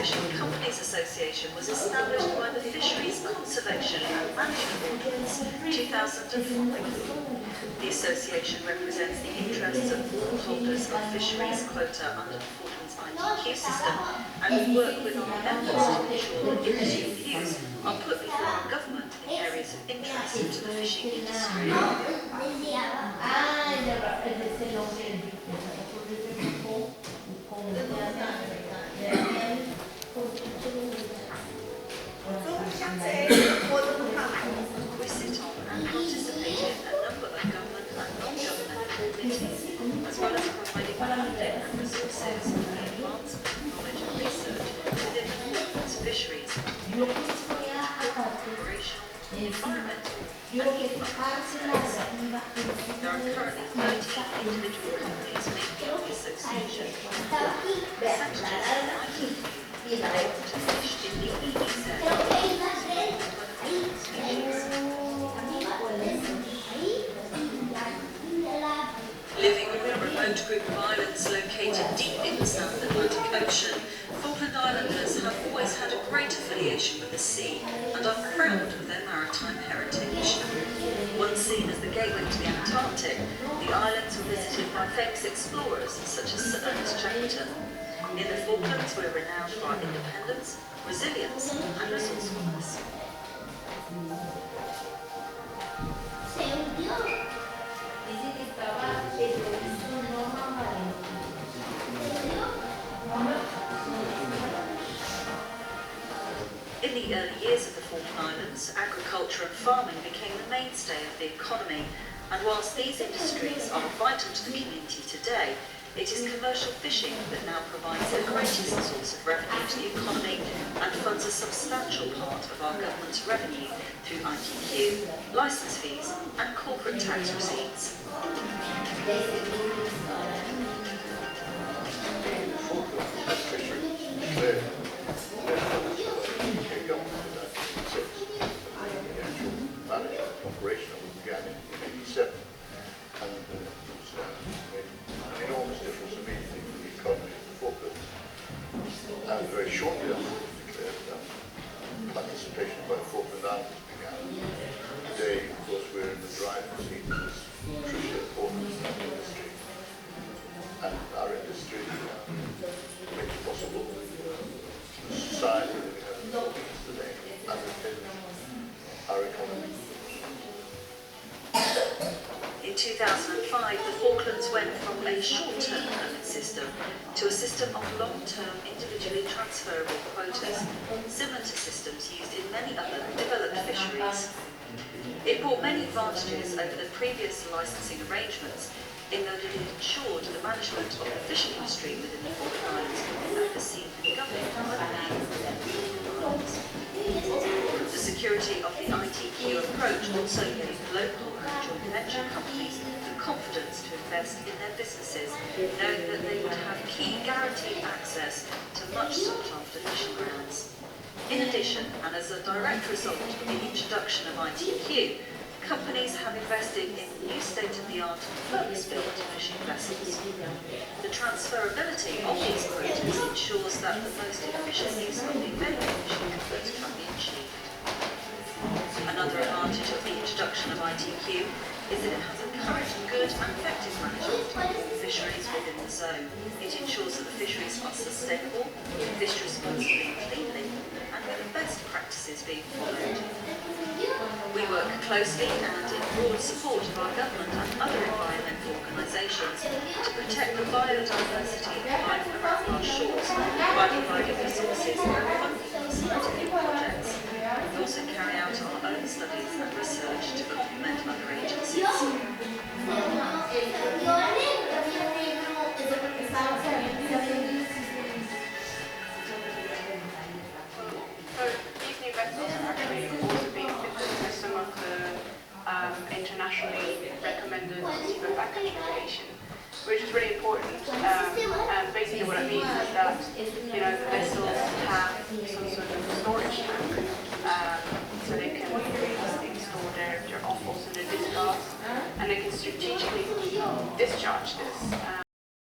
Fishing Companies Association was established by the Fisheries Conservation and Management Ordinance 2005. The association represents the interests of all holders of fisheries quota under the Falklands ITQ system and work with our members to ensure that industry views are put before our government in areas of interest to the fishing industry. We sit on and participate in a number of government and non-governmental committees, as well as providing funding and resources for the advancement of knowledge and research within the Falklands fisheries, operational, environmental, and economic aspects. There are currently 13 individual companies making up the association. Percentages of items able to fish in the EEZ living on a remote group of islands located deep in the South Atlantic Ocean, Falkland Islanders have always had a great affiliation with the sea and are proud of their maritime heritage. Once seen as the gateway to the Antarctic, the islands were visited by famous explorers such as Sir Ernest Shackleton. In the Falklands, we're renowned for our independence, resilience, and resourcefulness. In the early years of the Falkland Islands, agriculture and farming became the mainstay of the economy, and whilst these industries are vital to the community today, it is commercial fishing that now provides the greatest source of revenue to the economy and funds a substantial part of our government's revenue through ITQ, licence fees and corporate tax receipts. Operational began in 1987, and made an enormous difference immediately to the economy of the Falklands. And very shortly after it was declared that participation by the Falkland Islands began. Today, of course, we're in the driving seat of this crucial importance in our industry. And our industry makes possible the society that we have in the Falklands today, underpins our economy. In 2005, the Falklands went from a short-term permit system to a system of long-term individually transferable quotas, similar to systems used in many other developed fisheries. It brought many advantages over the previous licensing arrangements in that it ensured the management of the fishing industry within the Falkland Islands overseen and governed by the The security of the ITQ approach also gave local and joint venture companies the confidence to invest in their businesses, knowing that they would have key guaranteed access to much sought-after fishing grounds. In addition, and as a direct result of the introduction of ITQ, companies have invested in new state-of-the-art purpose-built fishing vessels. The transferability of these quotas ensures that the most efficient use of the available fishing efforts can be achieved. Another advantage of the introduction of ITQ is that it has encouraged good and effective management of all fisheries within the zone. It ensures that the fisheries are sustainable, fished responsibly and cleanly, and with the best practices being followed. We work closely and in broad support of our government and other environmental organisations to protect the biodiversity life around our shores by providing resources and funding for scientific projects. We also carry out our own studies and research to complement other agencies. These new vessels are actually also being fitted with some of the internationally recommended zero baggage aviation, which is really important. And basically what it means is that the vessels have some sort of storage tank, so they can store their offals and their discards, and they can strategically discharge this.